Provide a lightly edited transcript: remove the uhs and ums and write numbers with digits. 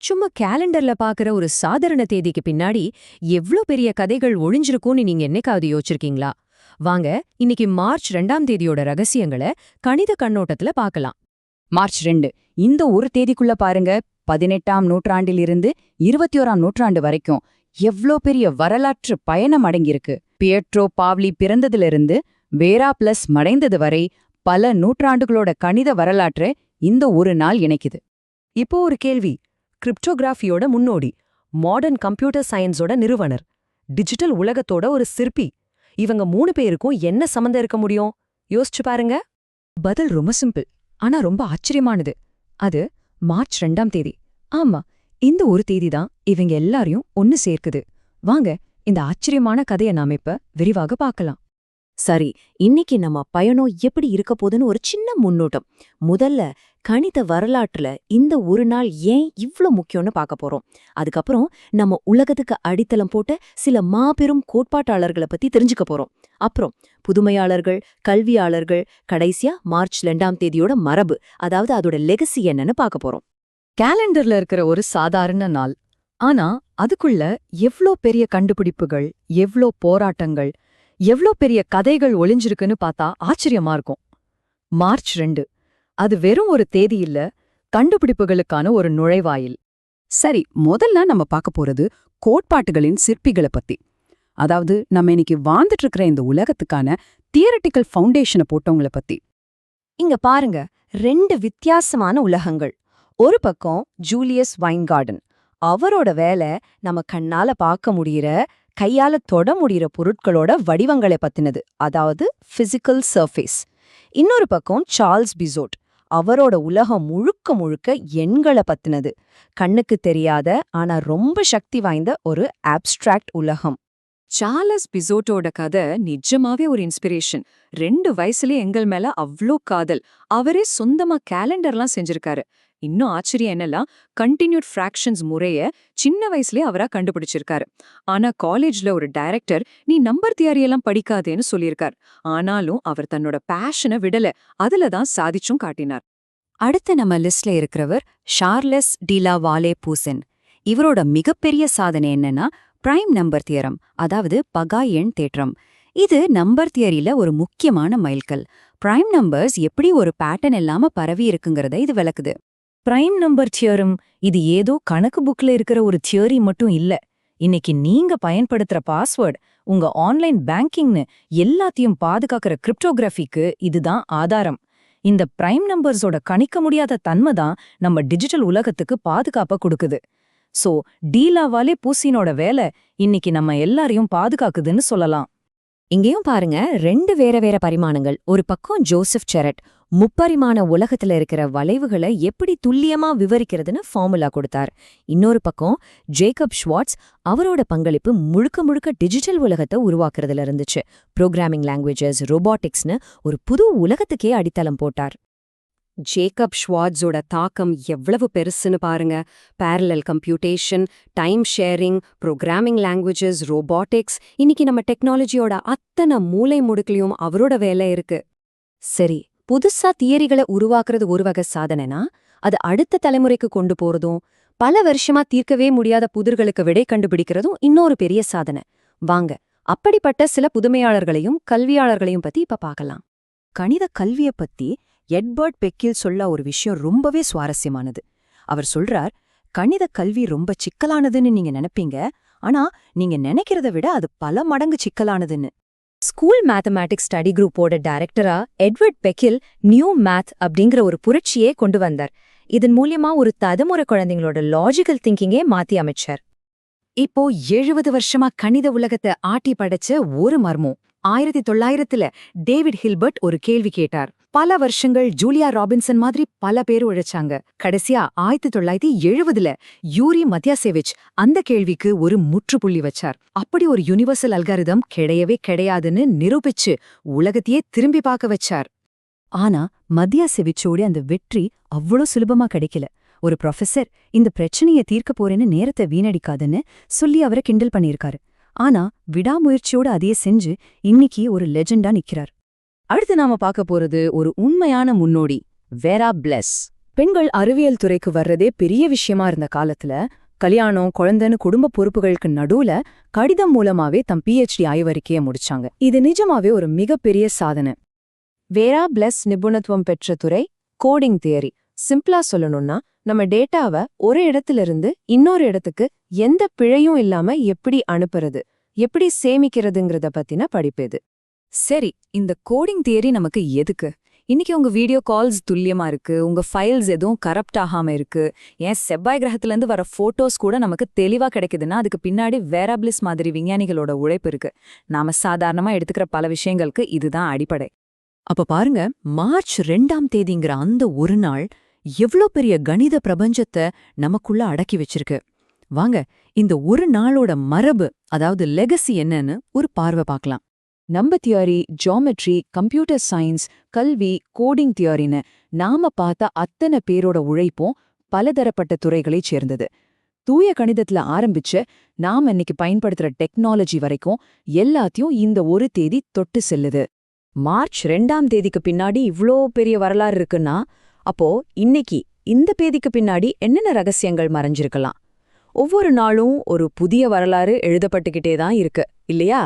சும்மா கேலண்டர்ல பாக்குற ஒரு சாதாரண தேதிக்கு பின்னாடி எவ்ளோ பெரிய கதைகள் ஒளிஞ்சிருக்கும்னு நீங்க என்னைக்காவது யோசிச்சிருக்கீங்களா? வாங்க, இன்னைக்கு மார்ச் 2ஆம் தேதியோட ரகசியங்களை கணித கண்ணோட்டத்துல பார்க்கலாம். மார்ச் 2 இந்த ஒரு தேதிக்குள்ள பாருங்க. 18ஆம் நூற்றாண்டிலிருந்து 21ஆம் நூற்றாண்டு வரைக்கும் எவ்ளோ பெரிய வரலாற்று பயணம் அடங்கியிருக்கு. பியட்ரோ பாவ்லி பிறந்ததிலிருந்து வேரா பிளஸ் மறைந்தது வரை பல நூற்றாண்டுகளோட கணித வரலாற்றை இந்த ஒரு நாள் இணைக்குது. இப்போ ஒரு கேள்வி. கிரிப்டோகிராஃபியோட முன்னோடி, மாடர்ன் கம்ப்யூட்டர் சயின்ஸோட நிறுவனர், டிஜிட்டல் உலகத்தோட ஒரு சிற்பி, இவங்க 3 பேருக்கும் என்ன சம்மந்தம் இருக்க முடியும்? யோசிச்சு பாருங்க. பதில் ரொம்ப சிம்பிள், ஆனா ரொம்ப ஆச்சரியமானது. அது மார்ச் 2ஆம் தேதி. ஆமா, இந்த ஒரு தேதி தான் இவங்க எல்லாரையும் ஒன்னு சேர்க்குது. வாங்க, இந்த ஆச்சரியமான கதையை நாம இப்ப விரிவாக பார்க்கலாம். சரி, இன்னைக்கு நம்ம பயணம் எப்படி இருக்க போதுன்னு ஒரு சின்ன முன்னோட்டம். முதல்ல கணித வரலாற்றுல இந்த ஒரு நாள் ஏன் இவ்ளோ முக்கியம்னு பார்க்க போறோம். அதுக்கப்புறம் நம்ம உலகத்துக்கு அடித்தளம் போட்ட சில மாபெரும் கோட்பாட்டாளர்களை பத்தி தெரிஞ்சுக்க போறோம். அப்புறம் புதுமையாளர்கள், கல்வியாளர்கள், கடைசியா மார்ச் 2ஆம் தேதியோட மரபு, அதாவது அதோட லெகசி என்னன்னு பார்க்க போறோம். கேலண்டர்ல இருக்கிற ஒரு சாதாரண நாள், ஆனா அதுக்குள்ள எவ்ளோ பெரிய கண்டுபிடிப்புகள், எவ்ளோ போராட்டங்கள், எவ்ளோ பெரிய கதைகள் ஒளிஞ்சிருக்குன்னு பார்த்தா ஆச்சரியமா இருக்கும். மார்ச் 2 அது வெறும் ஒரு தேதி இல்ல, கண்டுபிடிப்புகளுக்கான ஒரு நுழைவாயில். சரி, முதல்ல நம்ம பார்க்க போறது கோட்பாட்டுகளின் சிற்பிகளை பத்தி. அதாவது நம்ம இன்னைக்கு வாழ்ந்துட்டு இருக்கிற இந்த உலகத்துக்கான தியரட்டிக்கல் ஃபவுண்டேஷனை போட்டவங்கள பத்தி. இங்க பாருங்க, 2 வித்தியாசமான உலகங்கள். ஒரு பக்கம் ஜூலியஸ் வைன்கார்டன். அவரோட வேலை நம்ம கண்ணால பார்க்க முடியற, கையால தொட முடியற பொருட்களோட வடிவங்களை பத்தினது, அதாவது பிசிக்கல் சர்ஃபேஸ். இன்னொரு பக்கம் சார்ல்ஸ் பிசோட். அவரோட உலகம் முழுக்க முழுக்க எண்களை பத்தினது, கண்ணுக்கு தெரியாத ஆனா ரொம்ப சக்தி வாய்ந்த ஒரு ஆப்ஸ்ட்ராக்ட் உலகம். சார்லஸ் பிசோட்டோட கதை நிஜமாவே ஒரு இன்ஸ்பிரேஷன். 2 வயசுலயே எங்கள் மேல அவ்ளோ காதல். அவரே சொந்தமா கேலண்டர்லாம் செஞ்சிருக்காரு. இன்னும் ஆச்சரியம் என்னெல்லாம், கண்டினியூட் ஃப்ராக்ஷன்ஸ் முறைய சின்ன வயசுலயே அவரா கண்டுபிடிச்சிருக்காரு. ஆனா காலேஜ்ல ஒரு டைரக்டர் நீ நம்பர் தியரியெல்லாம் படிக்காதேன்னு சொல்லியிருக்கார். ஆனாலும் அவர் தன்னோட பேஷனை விடல, அதுல தான் சாதிச்சும் காட்டினார். அடுத்து நம்ம லிஸ்ட்ல இருக்கிறவர் ஷார்லஸ் டிலா வாலே பூசென். இவரோட மிகப்பெரிய சாதனை என்னன்னா பிரைம் நம்பர் தியரம், அதாவது பகா எண் தேற்றம். இது நம்பர் தியரியில ஒரு முக்கியமான மைல்கல். பிரைம் நம்பர்ஸ் எப்படி ஒரு பேட்டர்ன் இல்லாம பரவி இருக்குங்கிறத இது விளக்குது. பிரைம் நம்பர் தியரம் இது ஏதோ கணக்கு புக்ல இருக்கிற ஒரு தியரி மட்டும் இல்ல. இன்னைக்கு நீங்க பயன்படுத்துற பாஸ்வேர்ட், உங்க ஆன்லைன் பேங்கிங்னு எல்லாத்தையும் பாதுகாக்கிற கிரிப்டோகிராஃபிக்கு இதுதான் ஆதாரம். இந்த பிரைம் நம்பர்ஸோட கணிக்க முடியாத தன்மை தான் நம்ம டிஜிட்டல் உலகத்துக்கு பாதுகாப்ப கொடுக்குது. சோ டீலாவாலே பூசினோட வேலை இன்னைக்கு நம்ம எல்லாரையும் பாதுகாக்குதுன்னு சொல்லலாம். இங்கேயும் பாருங்க, 2 வேற பரிமாணங்கள். ஒரு பக்கம் ஜோசப் செரட் முப்பரிமாண உலகத்துல இருக்கிற வளைவுகளை எப்படி துல்லியமா விவரிக்கிறதுன்னு ஃபார்முலா கொடுத்தார். இன்னொரு பக்கம் ஜேக்கப் ஷ்வார்ட்ஸ். அவரோட பங்களிப்பு முழுக்க முழுக்க டிஜிட்டல் உலகத்தை உருவாக்குறதுல இருந்துச்சு. புரோகிராமிங் லாங்குவேஜஸ், ரோபாட்டிக்ஸ்னு ஒரு புது உலகத்துக்கே அடித்தளம் போட்டார். ஜேக்கப் ஷ்வார்ட்ஸோட தாக்கம் எவ்வளவு பெருசுன்னு பாருங்க. Parallel computation, time sharing, programming languages, robotics, இன்னைக்கு நம்ம டெக்னாலஜியோட அத்தனை மூளை முடுக்கலையும் அவரோட வேலை இருக்கு. சரி, புதுசா தியரிகளை உருவாக்குறது ஒரு வகை சாதனைனா, அது அடுத்த தலைமுறைக்கு கொண்டு போறதும், பல வருஷமா தீர்க்கவே முடியாத புதிர்களுக்கு விடை கண்டுபிடிக்கிறதும் இன்னொரு பெரிய சாதனை. வாங்க, அப்படிப்பட்ட சில புதுமையாளர்களையும் கல்வியாளர்களையும் பத்தி இப்ப பார்க்கலாம். கணித கல்வியை பத்தி எட்வர்ட் பெக்கில் சொல்ல ஒரு விஷயம் ரொம்பவே சுவாரஸ்யமானது. அவர் சொல்றார், கணித கல்வி ரொம்ப சிக்கலானதுன்னு நீங்க நினைப்பீங்க, ஆனா நீங்க நினைக்கிறத விட அது பல மடங்கு சிக்கலானதுன்னு. ஸ்கூல் மேத்தமேட்டிக்ஸ் ஸ்டடி குரூப்போட டைரக்டரா எட்வர்ட் பெக்கில் நியூ மேத் அப்படிங்கிற ஒரு புரட்சியே கொண்டு வந்தார். இதன் மூலியமா ஒரு ததமுறை குழந்தைங்களோட லாஜிக்கல் திங்கிங்கே மாத்தி அமைச்சார். இப்போ 70 வருஷமா கணித உலகத்தை ஆட்டி படைச்ச ஒரு மர்மம். 1900ல டேவிட் ஹில்பர்ட் ஒரு கேள்வி கேட்டார். பல வருஷங்கள் ஜூலியா ராபின்சன் மாதிரி பல பேர் உழைச்சாங்க. கடைசியா 1970ல யூரி மத்யாசேவிச் அந்த கேள்விக்கு ஒரு முற்றுப்புள்ளி வச்சார். அப்படி ஒரு யுனிவர்சல் அல்காரிதம் கிடையவே கிடையாதுன்னு நிரூபிச்சு உலகத்தையே திரும்பி பார்க்க வச்சார். ஆனா மத்யாசேவிச்சோட அந்த வெற்றி அவ்வளோ சுலபமா கிடைக்கல. ஒரு ப்ரொஃபசர் இந்த பிரச்சனையை தீர்க்க போறேன்னு நேரத்தை வீணடிக்காதுன்னு சொல்லி அவரை கிண்டல் பண்ணியிருக்காரு. ஆனா விடாமுயற்சியோட அதையே செஞ்சு இன்னைக்கு ஒரு லெஜெண்டா நிக்கிறார். அடுத்து நாம பார்க்க போறது ஒரு உண்மையான முன்னோடி, வேரா பிளஸ். பெண்கள் அறிவியல் துறைக்கு வர்றதே பெரிய விஷயமா இருந்த காலத்துல கல்யாணம் குழந்தைன்னு குடும்ப பொறுப்புகளுக்கு நடுவுல கடிதம் மூலமாவே தம் PhD ஆய்வறிக்கையை முடிச்சாங்க. இது நிஜமாவே ஒரு மிகப்பெரிய சாதனை. வேரா பிளஸ் நிபுணத்துவம் பெற்ற துறை கோடிங் தியரி. சிம்பிளா சொல்லணும்னா நம்ம டேட்டாவை ஒரு இடத்திலிருந்து இன்னொரு இடத்துக்கு எந்த பிழையும் இல்லாம எப்படி அனுப்புறது, எப்படி சேமிக்கிறதுங்கிறத பத்தின படிப்பு இது. சரி, இந்த கோடிங் தியரி நமக்கு எதுக்கு? இன்னைக்கு உங்க வீடியோ கால்ஸ் துல்லியமா இருக்கு, உங்க ஃபைல்ஸ் எதுவும் கரப்ட் ஆகாம இருக்கு, ஏன் செவ்வாய் கிரகத்துல இருந்து வர போட்டோஸ் கூட நமக்கு தெளிவா கிடைக்குதுன்னா அதுக்கு பின்னாடி வேராபிளிஸ் மாதிரி விஞ்ஞானிகளோட உழைப்பு இருக்கு. நாம சாதாரணமா எடுத்துக்கிற பல விஷயங்களுக்கு இதுதான் அடிப்படை. அப்ப பாருங்க, மார்ச் 2ஆம் தேதிங்கிற அந்த ஒரு நாள் எவ்ளோ பெரிய கணித பிரபஞ்சத்தை நமக்குள்ள அடக்கி வச்சிருக்கு. வாங்க, இந்த ஒரு நாளோட மரபு, அதாவது லெகசி என்னன்னு ஒரு பார்வை பார்க்கலாம். Number theory, geometry, computer science, கல்வி, கோடிங் தியரின்னு நாம பார்த்த அத்தனை பேரோட உழைப்பும் பலதரப்பட்ட துறைகளைச் சேர்ந்தது. தூய கணிதத்துல ஆரம்பிச்சு நாம இன்னைக்கு பயன்படுத்துற டெக்னாலஜி வரைக்கும் எல்லாத்தையும் இந்த ஒரு தேதி தொட்டு செல்லுது. மார்ச் 2ஆம் தேதிக்கு பின்னாடி இவ்ளோ பெரிய வரலாறு இருக்குன்னா, அப்போ இன்னைக்கு இந்த தேதிக்கு பின்னாடி என்னென்ன ரகசியங்கள் மறைஞ்சிருக்கலாம்? ஒவ்வொரு நாளும் ஒரு புதிய வரலாறு எழுதப்பட்டுக்கிட்டே தான் இருக்கு, இல்லையா?